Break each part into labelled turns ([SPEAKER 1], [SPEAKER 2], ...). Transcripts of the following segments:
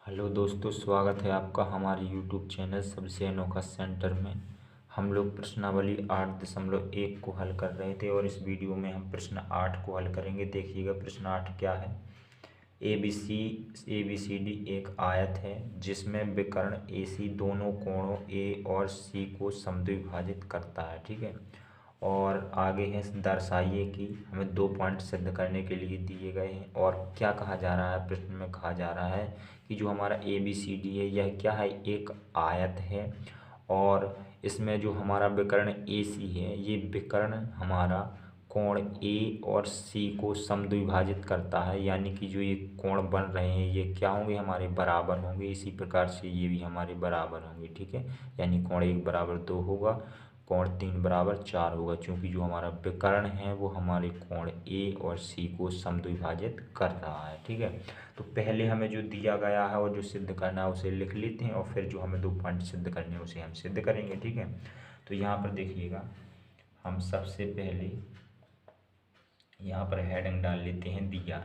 [SPEAKER 1] Hello दोस्तों, स्वागत है आपका हमारे यूट्यूब चैनल सबसे अनोखा सेंटर में। हम लोग प्रश्नावली 8.1 को हल कर रहे थे और इस वीडियो में हम प्रश्न 8 को हल करेंगे। देखिएगा प्रश्न 8 क्या है। ए बी सी डी एक आयत है जिसमें विकर्ण ए सी दोनों कोणों ए और सी को समद्विभाजित करता है। ठीक है, और आगे है दर्शाइए कि हमें 2 पॉइंट सिद्ध करने के लिए दिए गए हैं। और क्या कहा जा रहा है, प्रश्न में कहा जा रहा है कि जो हमारा ए बी सी डी है यह क्या है, एक आयत है और इसमें जो हमारा विकर्ण ए सी है ये विकर्ण हमारा कोण ए और सी को समद्विभाजित करता है। यानी कि जो ये कोण बन रहे हैं ये क्या होंगे, हमारे बराबर होंगे। इसी प्रकार से ये भी हमारे बराबर होंगे। ठीक है, यानी कोण 1 बराबर 2 होगा, कोण 3 बराबर 4 होगा, क्योंकि जो हमारा विकर्ण है वो हमारे कोण ए और सी को समद्विभाजित कर रहा है। ठीक है, तो पहले हमें जो दिया गया है और जो सिद्ध करना है उसे लिख लेते हैं और फिर जो हमें 2 पॉइंट सिद्ध करने हैं उसे हम सिद्ध करेंगे। ठीक है, तो यहाँ पर देखिएगा हम सबसे पहले यहाँ पर हेडिंग डाल लेते हैं दिया,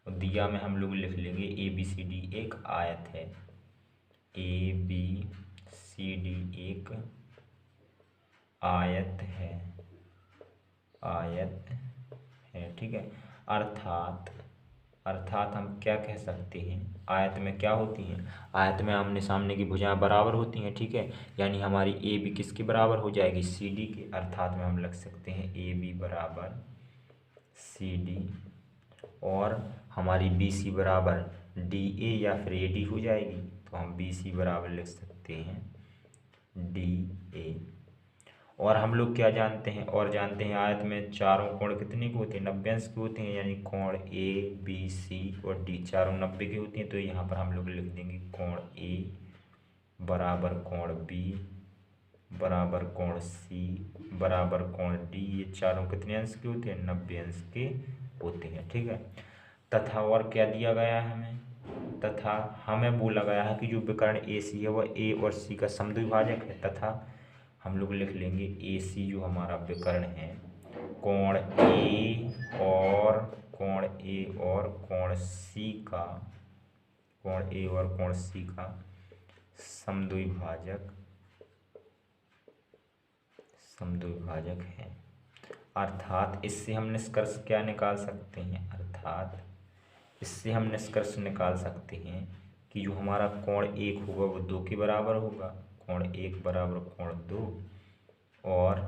[SPEAKER 1] और दिया में हम लोग लिख लेंगे ए बी सी डी एक आयत है। ए बी सी डी एक आयत है, आयत है। ठीक है, अर्थात अर्थात हम क्या कह सकते हैं, आयत में क्या होती हैं, आयत में आमने सामने की भुजाएं बराबर होती हैं। ठीक है, यानी हमारी ए बी किसके बराबर हो जाएगी, सी डी के। अर्थात में हम लिख सकते हैं ए बी बराबर सी डी, और हमारी बी सी बराबर डी ए या फिर ए डी हो जाएगी। तो हम बी सी बराबर लिख सकते हैं डी ए। और हम लोग क्या जानते हैं, और जानते हैं आयत में चारों कोण कितने के होते हैं, 90 अंश के होते हैं। यानी कोण ए बी सी और डी चारों 90 के होते हैं। तो यहाँ पर हम लोग लिख देंगे कोण ए बराबर कोण बी बराबर कोण सी बराबर कोण डी। ये चारों कितने अंश के होते हैं, 90 अंश के होते हैं। ठीक है, तथा और क्या दिया गया है हमें, तथा हमें बोला गया है कि जो विकर्ण ए सी है वह ए और सी का समद्विभाजक है। तथा हम लोग लिख लेंगे ए सी जो हमारा विकर्ण है कोण ए और कोण सी का, कोण ए और कोण सी का समद्विभाजक है। अर्थात इससे हम निष्कर्ष क्या निकाल सकते हैं, अर्थात इससे हम निष्कर्ष निकाल सकते हैं कि जो हमारा कोण 1 होगा वो 2 के बराबर होगा, कोण 1 बराबर कोण 2, और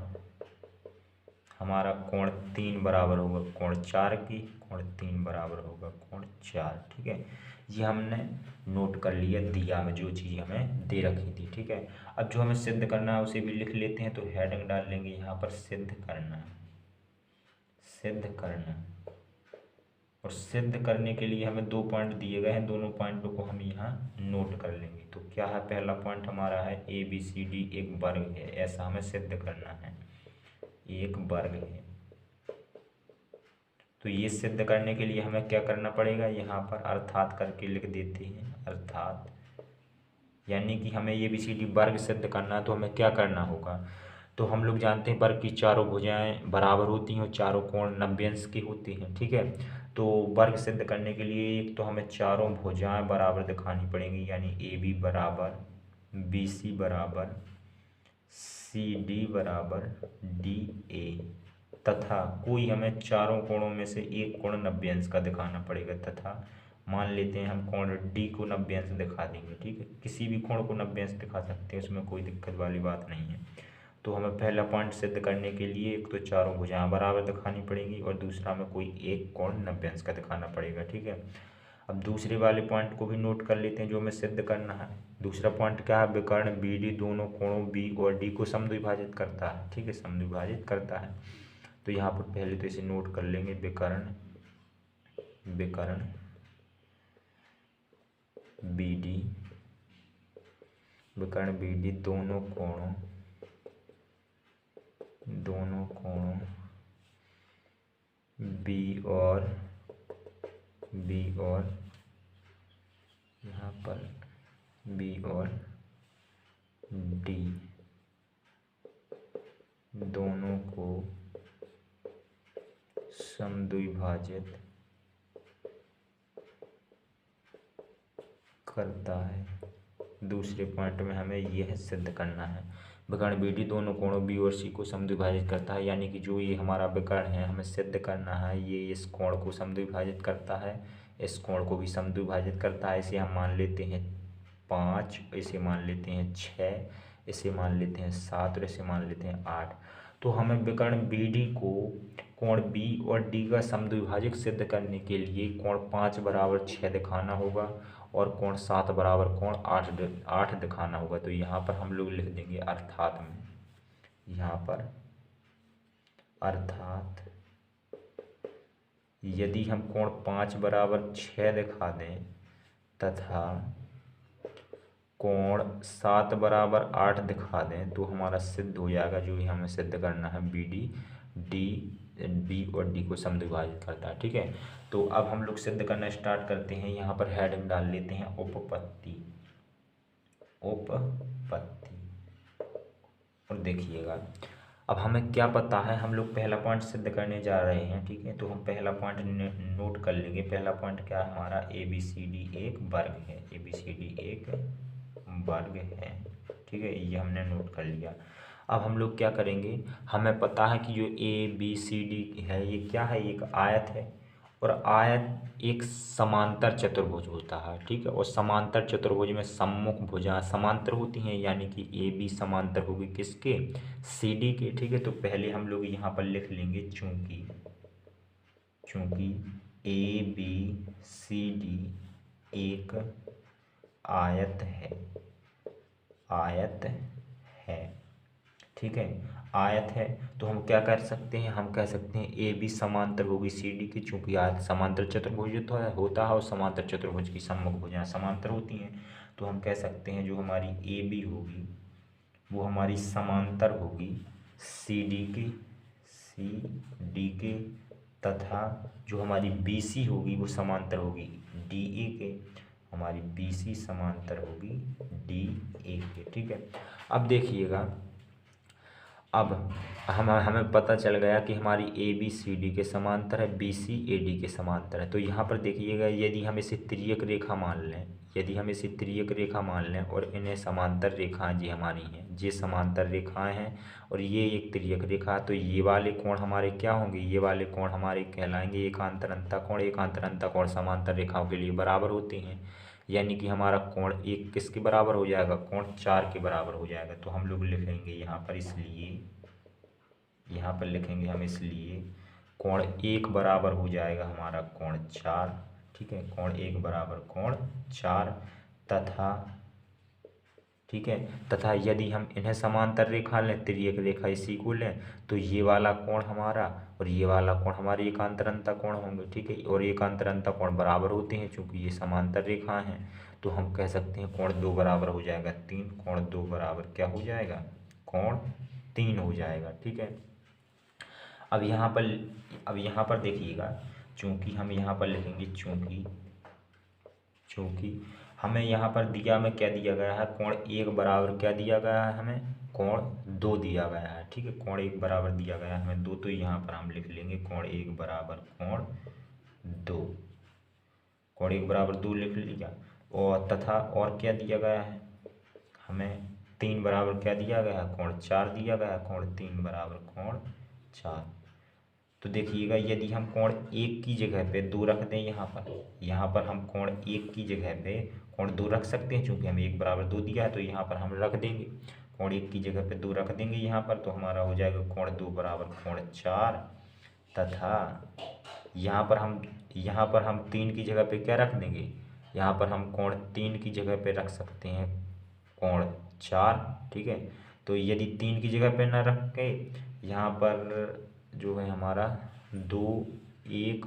[SPEAKER 1] हमारा कोण 3 बराबर होगा कोण 4 की, कोण 3 बराबर होगा कोण 4। ठीक है, ये हमने नोट कर लिया दिया में जो चीज़ हमें दे रखी थी। ठीक है, अब जो हमें सिद्ध करना है उसे भी लिख लेते हैं। तो हेडिंग डाल लेंगे यहाँ पर सिद्ध करना, सिद्ध करना। और सिद्ध करने के लिए हमें 2 पॉइंट दिए गए हैं, दोनों पॉइंटों को हम यहाँ नोट कर लेंगे। तो क्या है, पहला पॉइंट हमारा है ए बी सी डी एक वर्ग है, ऐसा हमें सिद्ध करना है, एक वर्ग है। तो ये सिद्ध करने के लिए हमें क्या करना पड़ेगा, यहाँ पर अर्थात करके लिख देते हैं, अर्थात। यानी कि हमें ये बी सी डी वर्ग सिद्ध करना है तो हमें क्या करना होगा, तो हम लोग जानते हैं वर्ग की चारों भुजाएं बराबर होती हैं और चारों कोण 90 अंश के होते हैं। ठीक है, तो वर्ग सिद्ध करने के लिए एक तो हमें चारों भुजाएं बराबर दिखानी पड़ेंगी। यानी ए बी बराबर बी सी बराबर सी डी बराबर डी ए, तथा कोई हमें चारों कोणों में से एक कोण 90 अंश का दिखाना पड़ेगा। तथा मान लेते हैं हम कोण डी को 90 अंश दिखा देंगे। ठीक है, किसी भी कोण को 90 अंश दिखा सकते हैं, उसमें कोई दिक्कत वाली बात नहीं है। तो हमें पहला पॉइंट सिद्ध करने के लिए एक तो चारों भुजाएं बराबर दिखानी पड़ेंगी और दूसरा हमें कोई एक कोण 90 अंश का दिखाना पड़ेगा। ठीक है, अब दूसरे वाले पॉइंट को भी नोट कर लेते हैं जो हमें सिद्ध करना है। दूसरा पॉइंट क्या है, विकर्ण बी डी दोनों कोणों बी और डी को समद्विभाजित करता है। ठीक है, समद्विभाजित करता है। तो यहाँ पर पहले तो इसे नोट कर लेंगे, विकर्ण बी डी, विकर्ण बी डी दोनों कोणों बी और यहाँ पर बी और डी दोनों को समद्विभाजित करता है। दूसरे पॉइंट में हमें यह सिद्ध करना है विकर्ण BD दोनों कोणों B और C को समद्विभाजित करता है, यानी कि जो ये हमारा विकर्ण है हमें सिद्ध करना है ये इस कोण को समद्विभाजित करता है, इस कोण को भी समद्विभाजित करता है। इसे हम मान लेते हैं 5, इसे मान लेते हैं 6, इसे मान लेते हैं 7 और इसे मान लेते हैं 8। तो हमें विकर्ण BD को कोण B और D का समद्विभाजक सिद्ध करने के लिए कोण 5 बराबर 6 दिखाना होगा और कोण 7 बराबर कोण 8 दिखाना होगा। तो यहाँ पर हम लोग लिख देंगे अर्थात में, यहाँ पर अर्थात यदि हम कोण 5 बराबर 6 दिखा दें तथा कोण 7 बराबर 8 दिखा दें तो हमारा सिद्ध हो जाएगा। जो भी हमें सिद्ध करना है B और D को समद्विभाजित करता है। ठीक है, तो अब हम लोग सिद्ध करना स्टार्ट करते हैं। यहाँ पर हेडिंग डाल लेते हैं उपपत्ति। और देखिएगा अब हमें क्या पता है, हम लोग पहला पॉइंट सिद्ध करने जा रहे हैं। ठीक है, तो हम पहला पॉइंट नोट कर लेंगे। पहला पॉइंट क्या है हमारा, ABCD एक वर्ग है, ABCD एक वर्ग है। ठीक है, ये हमने नोट कर लिया। अब हम लोग क्या करेंगे, हमें पता है कि जो ABCD है ये क्या है, एक आयत है और आयत एक समांतर चतुर्भुज होता है। ठीक है, और समांतर चतुर्भुज में सम्मुख भुजा समांतर होती हैं, यानी कि AB समांतर होगी किसके, CD के। ठीक है, तो पहले हम लोग यहाँ पर लिख लेंगे चूंकि ABCD एक आयत है। ठीक है, आयत है तो हम क्या कर सकते हैं, हम कह सकते हैं AB समांतर होगी CD की। चूंकि आयत समांतर चतुर्भुज होता है और समांतर चतुर्भुज की सम्मुख भुजाएं समांतर होती हैं, तो हम कह सकते हैं जो हमारी AB होगी वो हमारी समांतर होगी CD के, तथा जो हमारी BC होगी वो समांतर होगी DA के, हमारी BC समांतर होगी DA के। ठीक है, अब देखिएगा, अब हमें पता चल गया कि हमारी ABCD के समांतर है, BC AD के समांतर है। तो यहाँ पर देखिएगा, यदि हम इसे तिर्यक रेखा मान लें और इन्हें समांतर रेखाएं जी हमारी हैं, ये समांतर रेखाएं हैं और ये एक तिर्यक रेखा, तो ये वाले कोण हमारे क्या होंगे, ये वाले कोण हमारे कहलाएंगे एकांतर अंतः कोण। एकांतर अंतः कोण समांतर रेखाओं के लिए बराबर होते हैं, यानी कि हमारा कोण एक किसके बराबर हो जाएगा, कोण 4 के बराबर हो जाएगा। तो हम लोग लिखेंगे यहाँ पर, इसलिए यहाँ पर लिखेंगे हम, इसलिए कोण 1 बराबर हो जाएगा हमारा कोण 4। ठीक है, कोण 1 बराबर कोण 4 तथा, ठीक है, तथा यदि हम इन्हें समांतर रेखा लें, तिर्यक रेखा इसी को लें, तो ये वाला कोण हमारा और ये वाला कोण हमारे एकांतर अंतः कोण होंगे। ठीक है, और एकांतर अंतः कोण बराबर होते हैं चूंकि ये समांतर रेखा हैं, तो हम कह सकते हैं कोण 2 बराबर हो जाएगा 3। कोण 2 बराबर क्या हो जाएगा, कोण 3 हो जाएगा। ठीक है, अब यहाँ पर देखिएगा, चूंकि हम यहाँ पर लिखेंगे चूंकि हमें यहाँ पर दिया में क्या दिया गया है, कोण 1 बराबर क्या दिया गया है, हमें कोण 2 दिया गया है। ठीक है, कोण 1 बराबर दिया गया है हमें 2, तो यहाँ पर हम लिख लेंगे कोण 1 बराबर कोण 2। कोण 1 बराबर 2 लिख लिया, और तथा और क्या दिया गया है हमें, 3 बराबर क्या दिया गया है, कोण 4 दिया गया है। कोण 3 बराबर कोण 4। तो देखिएगा, यदि हम कोण 1 की जगह पे 2 रख दें, यहाँ पर हम कोण 1 की जगह पे कोण 2 रख सकते हैं, चूंकि हमें 1 बराबर 2 दिया है, तो यहाँ पर हम रख देंगे कोण 1 की जगह पे 2 रख देंगे यहाँ पर, तो हमारा हो जाएगा कोण 2 बराबर कोण 4 तथा यहाँ पर हम 3 की जगह पे क्या रख देंगे, यहाँ पर हम कोण 3 की जगह पे रख सकते हैं कोण 4। ठीक है, तो यदि 3 की जगह पे न रख के यहाँ पर जो है हमारा 2 1,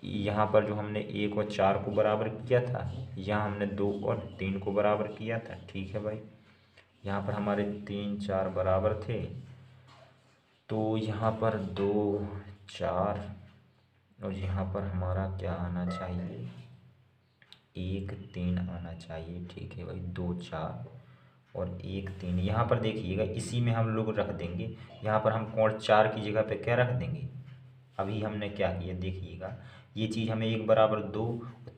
[SPEAKER 1] यहाँ पर जो हमने 1 और 4 को बराबर किया था, यहाँ हमने 2 और 3 को बराबर किया था। ठीक है भाई, यहाँ पर हमारे 3 4 बराबर थे, तो यहाँ पर 2 4 और यहाँ पर हमारा क्या आना चाहिए, 1 3 आना चाहिए। ठीक है भाई, 2 4 और 1 3, यहाँ पर देखिएगा इसी में हम लोग रख देंगे। यहाँ पर हम कोण 4 की जगह पे क्या रख देंगे, अभी हमने क्या किया देखिएगा, ये चीज़ हमें 1 बराबर 2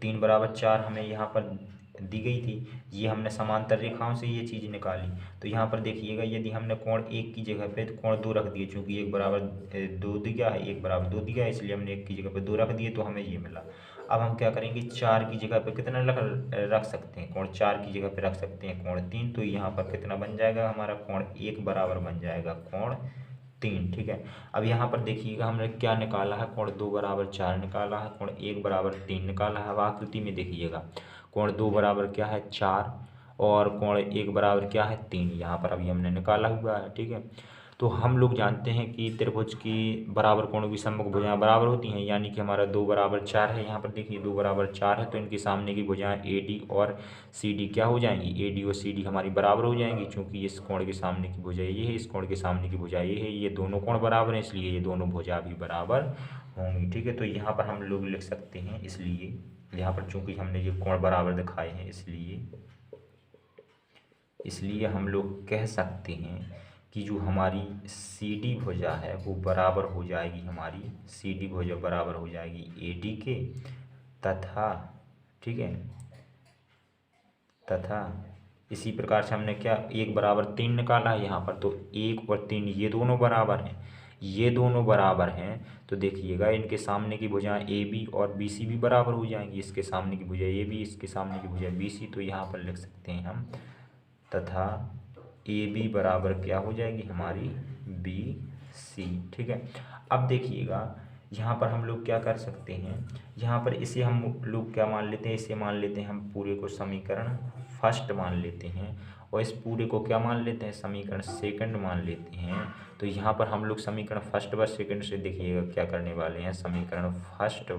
[SPEAKER 1] 3 बराबर 4 हमें यहाँ पर दी गई थी। ये हमने समांतर रेखाओं से ये चीज़ निकाली। तो यहाँ पर देखिएगा, यदि हमने कोण 1 की जगह पे कोण 2 रख दिए, चूँकि 1 बराबर 2 दिया है, 1 बराबर 2 दिया है, इसलिए हमने 1 की जगह पे 2 रख दिए, तो हमें ये मिला। अब हम क्या करेंगे, 4 की जगह पे कितना रख सकते हैं, कोण 4 की जगह पे रख सकते हैं कोण 3। तो यहाँ पर कितना बन जाएगा, हमारा कोण 1 बराबर बन जाएगा कोण 3। ठीक है। अब यहाँ पर देखिएगा, हमने क्या निकाला है, कोण 2 बराबर 4 निकाला है, कोण 1 बराबर 3 निकाला है। अब आकृति में देखिएगा, कोण 2 बराबर क्या है 4 और कोण 1 बराबर क्या है 3, यहाँ पर अभी हमने निकाला हुआ है। ठीक है। तो हम लोग जानते हैं कि त्रिभुज की बराबर कोणों की सम्मुख भुजाएं बराबर होती हैं, यानी कि हमारा 2 बराबर 4 है। यहाँ पर देखिए 2 बराबर 4 है, तो इनके सामने की भुजाएं AD और CD क्या हो जाएंगी, AD और CD हमारी बराबर हो जाएंगी। चूंकि इस कोण के सामने की भुजा ये है, इस कोण के सामने की भुजा ये है, ये दोनों कोण बराबर हैं, इसलिए ये दोनों भुजा भी बराबर होंगी। ठीक है। तो यहाँ पर हम लोग लिख सकते हैं, इसलिए यहाँ पर चूंकि हमने ये कोण बराबर दिखाए हैं, इसलिए हम लोग कह सकते हैं कि जो हमारी CD भुजा है वो बराबर हो जाएगी, हमारी CD भुजा बराबर हो जाएगी AD के, तथा ठीक है, तथा इसी प्रकार से हमने क्या 1 बराबर 3 निकाला है यहाँ पर। तो 1 और 3 ये दोनों बराबर हैं, ये दोनों बराबर हैं। तो देखिएगा, इनके सामने की भुजाएं AB और BC भी बराबर हो जाएंगी। इसके सामने की भुजा AB, इसके सामने की भुजा BC। तो यहाँ पर लिख सकते हैं हम, तथा AB बराबर क्या हो जाएगी हमारी BC। ठीक है। अब देखिएगा, यहाँ पर हम लोग क्या कर सकते हैं, यहाँ पर इसे हम लोग क्या मान लेते हैं, इसे मान लेते हैं हम पूरे को समीकरण फर्स्ट मान लेते हैं, और इस पूरे को क्या मान लेते हैं, समीकरण सेकंड मान लेते हैं। तो यहाँ पर हम लोग समीकरण फर्स्ट व सेकंड से देखिएगा क्या करने वाले हैं, समीकरण फर्स्ट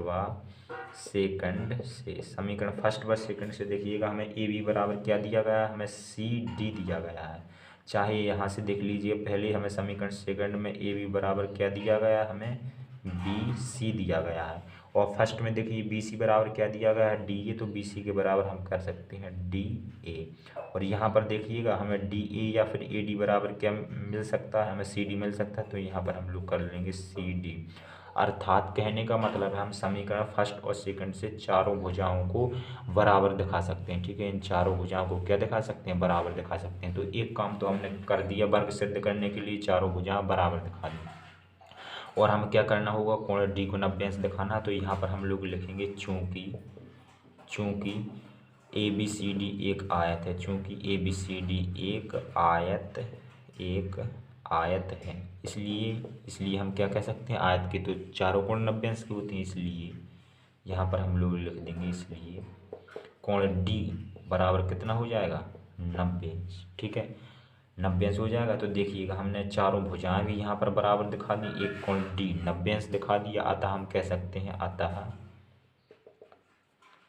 [SPEAKER 1] व सेकंड से देखिएगा, हमें AB बराबर क्या दिया गया है, हमें CD दिया गया है। चाहे यहाँ से देख लीजिए, पहले हमें समीकरण सेकंड में AB बराबर क्या दिया गया है, हमें BC दिया गया है, और फर्स्ट में देखिए BC बराबर क्या दिया गया है, DA। तो BC के बराबर हम कर सकते हैं DA। और यहाँ पर देखिएगा, हमें DA या फिर AD बराबर क्या मिल सकता है, हमें CD मिल सकता है। तो यहाँ पर हम लोग कर लेंगे CD। अर्थात कहने का मतलब है, हम समीकरण फर्स्ट और सेकंड से चारों भुजाओं को बराबर दिखा सकते हैं। ठीक है। इन चारों भुजाओं को क्या दिखा सकते हैं, बराबर दिखा सकते हैं। तो एक काम तो हमने कर दिया, वर्ग सिद्ध करने के लिए चारों भुजाएं बराबर दिखा दी। और हमें क्या करना होगा, कोण D को 90 अंश दिखाना। तो यहाँ पर हम लोग लिखेंगे, चूँकि ABCD एक आयत है, चूँकि ABCD एक आयत है, इसलिए हम क्या कह सकते हैं, आयत के तो चारों कोण 90 अंश के होते हैं, इसलिए यहाँ पर हम लोग लिख देंगे, इसलिए कोण D बराबर कितना हो जाएगा, 90 अंश। ठीक है, 90 अंश हो जाएगा। तो देखिएगा, हमने चारों भुजाएं भी यहाँ पर बराबर दिखा दी, एक कोण D 90 अंश दिखा दिया। अतः हम कह सकते हैं,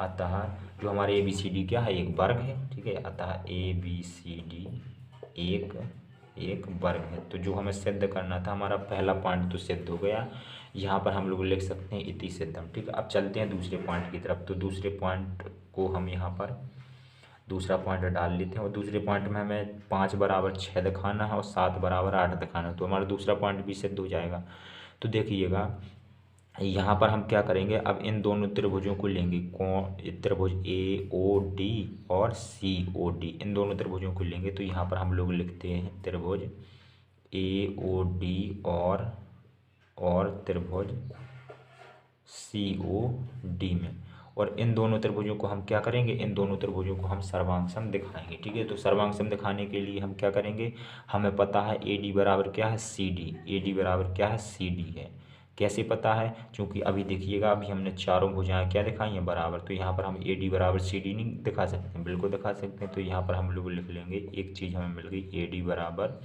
[SPEAKER 1] अतः जो हमारे ABCD क्या है, एक वर्ग है। ठीक है। अतः ABCD एक वर्ग है। तो जो हमें सिद्ध करना था, हमारा पहला पॉइंट तो सिद्ध हो गया। यहाँ पर हम लोग लिख सकते हैं इति सिद्धम। ठीक है। अब चलते हैं दूसरे पॉइंट की तरफ। तो दूसरे पॉइंट को हम यहाँ पर दूसरा पॉइंट डाल लेते हैं, और दूसरे पॉइंट में हमें 5 बराबर 6 दिखाना है और 7 बराबर 8 दिखाना है। तो हमारा दूसरा पॉइंट भी सिद्ध हो जाएगा। तो देखिएगा, यहाँ पर हम क्या करेंगे, अब इन दोनों त्रिभुजों को लेंगे, त्रिभुज AOD और COD, इन दोनों त्रिभुजों को लेंगे। तो यहाँ पर हम लोग लिखते हैं त्रिभुज AOD और त्रिभुज COD में, और इन दोनों त्रिभुजों को हम क्या करेंगे, इन दोनों त्रिभुजों को हम सर्वांगसम दिखाएंगे। ठीक है। तो सर्वांगसम दिखाने के लिए हम क्या करेंगे, हमें पता है AD बराबर क्या है CD, AD बराबर क्या है CD है। कैसे पता है, क्योंकि अभी देखिएगा, अभी हमने चारों भुजाएं क्या दिखाई हैं, बराबर। तो यहाँ पर हम AD बराबर CD नहीं दिखा सकते हैं, बिल्कुल दिखा सकते हैं। तो यहाँ पर हम लोग लिख लेंगे, एक चीज़ हमें मिल गई, AD बराबर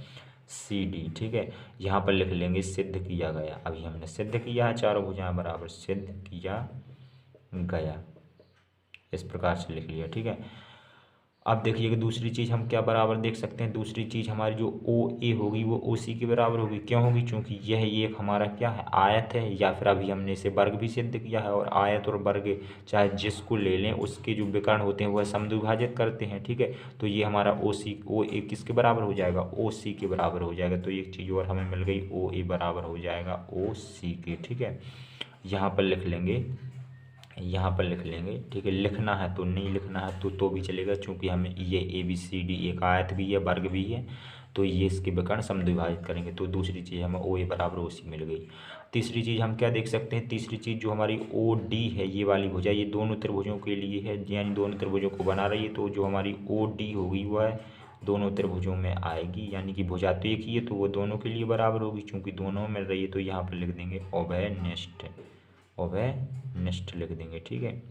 [SPEAKER 1] CD। ठीक है। यहाँ पर लिख लेंगे सिद्ध किया गया। अभी हमने सिद्ध किया है, चारों भुजाएं बराबर सिद्ध किया गया, इस प्रकार से लिख लिया। ठीक है। अब देखिएगा, दूसरी चीज़ हम क्या बराबर देख सकते हैं, दूसरी चीज़ हमारी जो OA होगी वो OC के बराबर होगी। क्यों होगी, क्योंकि यह एक हमारा क्या है, आयत है, या फिर अभी हमने इसे वर्ग भी सिद्ध किया है। और आयत और वर्ग चाहे जिसको ले लें, उसके जो विकर्ण होते हैं वह समद्विभाजित करते हैं। ठीक है। तो ये हमारा OA किसके बराबर हो जाएगा, OC के बराबर हो जाएगा। तो एक चीज़ और हमें मिल गई, OA बराबर हो जाएगा OC के। ठीक है। यहाँ पर लिख लेंगे यहाँ पर लिख लेंगे, ठीक है। लिखना है तो, नहीं लिखना है तो भी चलेगा, क्योंकि हमें ये ABCD एक आयत भी है, वर्ग भी है, तो ये इसके विकर्ण समद्विभाजित करेंगे तो दूसरी चीज़ हमें OA बराबर OC मिल गई। तीसरी चीज़ हम क्या देख सकते हैं, तीसरी चीज़ जो हमारी OD है, ये वाली भुजा, ये दोनों त्रिभुजों के लिए है, यानी दोनों त्रिभुजों को बना रही है, तो जो हमारी OD होगी वह दोनों त्रिभुजों में आएगी, यानी कि भुजा तो एक ही है तो वो दोनों के लिए बराबर होगी, चूँकि दोनों मिल रही है तो यहाँ पर लिख देंगे उभयनिष्ठ, उभयनिष्ठ लिख देंगे, ठीक है।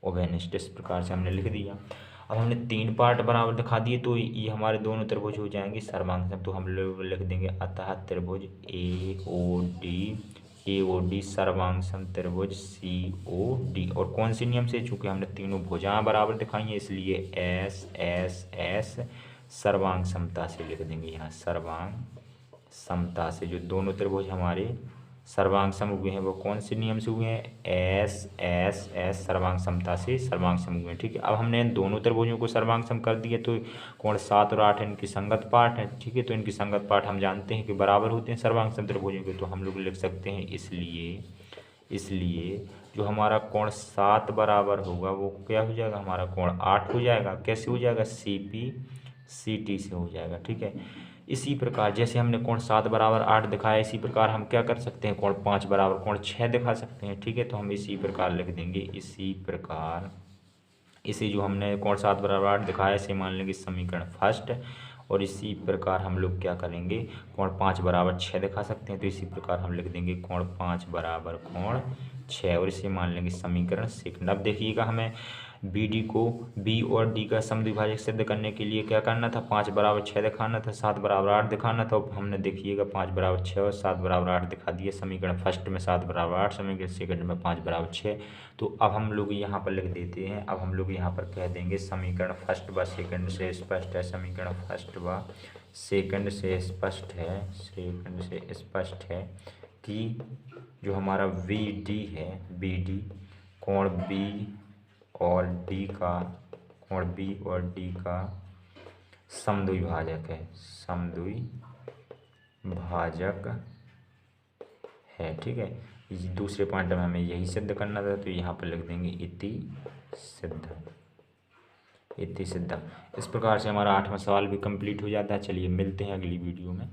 [SPEAKER 1] उभयनिष्ठ इस प्रकार से हमने लिख दिया। अब हमने 3 पार्ट बराबर दिखा दिए तो ये हमारे दोनों त्रिभुज हो जाएंगे सर्वांग, तो हम लोग लिख देंगे अतः त्रिभुज AOD सर्वांग सम त्रिभुज COD। और कौन से नियम से, चूंकि हमने तीनों भुजाएं बराबर दिखाई हैं इसलिए S सर्वांग समता से लिख देंगे। यहाँ सर्वांग समता से जो दोनों त्रिभुज हमारे सर्वांग सम हुए हैं वो कौन से नियम से हुए हैं, S सर्वांग समता से सर्वांग सम हुए हैं, ठीक है। अब हमने इन दोनों त्रिभुजों को सर्वांग सम कर दिया तो कोण 7 और 8 इनकी संगत पाठ है, ठीक है। तो इनकी संगत पाठ हम जानते हैं कि बराबर होते हैं सर्वांग सम त्रिभुजों के, तो हम लोग लिख सकते हैं इसलिए जो हमारा कोण 7 बराबर होगा वो क्या हो जाएगा, हमारा कोण 8 हो जाएगा। कैसे हो जाएगा, CPCT से हो जाएगा, ठीक है। इसी प्रकार जैसे हमने कोण 7 बराबर 8 दिखाया, इसी प्रकार हम क्या कर सकते हैं, कोण 5 बराबर कोण 6 दिखा सकते हैं, ठीक है। तो हम इसी प्रकार लिख देंगे, इसी प्रकार इसे जो हमने कोण 7 बराबर 8 दिखाया इसे मान लेंगे समीकरण फर्स्ट, और इसी प्रकार हम लोग क्या करेंगे, कोण 5 बराबर 6 दिखा सकते हैं, तो इसी प्रकार हम लिख देंगे कोण 5 बराबर कोण 6, और इसे मान लेंगे समीकरण सेकंड। अब देखिएगा हमें BD को B और D का समद्विभाजक सिद्ध करने के लिए क्या करना था, 5 बराबर 6 दिखाना था, 7 बराबर 8 दिखाना था। हमने देखिएगा 5 बराबर 6 और 7 बराबर 8 दिखा दिए, समीकरण फर्स्ट में 7 बराबर 8, समीकरण सेकंड में 5 बराबर 6। तो अब हम लोग यहाँ पर लिख देते हैं, अब हम लोग यहाँ पर कह देंगे समीकरण फर्स्ट व सेकंड से स्पष्ट है, समीकरण फर्स्ट व सेकंड से स्पष्ट है कि जो हमारा BD है, BD कोण B और D का, कोण B और D का समद्विभाजक है, समद्विभाजक है, ठीक है। दूसरे पॉइंट में हमें यही सिद्ध करना था, तो यहाँ पर लिख देंगे इति सिद्धम। इस प्रकार से हमारा 8वां सवाल भी कंप्लीट हो जाता है। चलिए मिलते हैं अगली वीडियो में।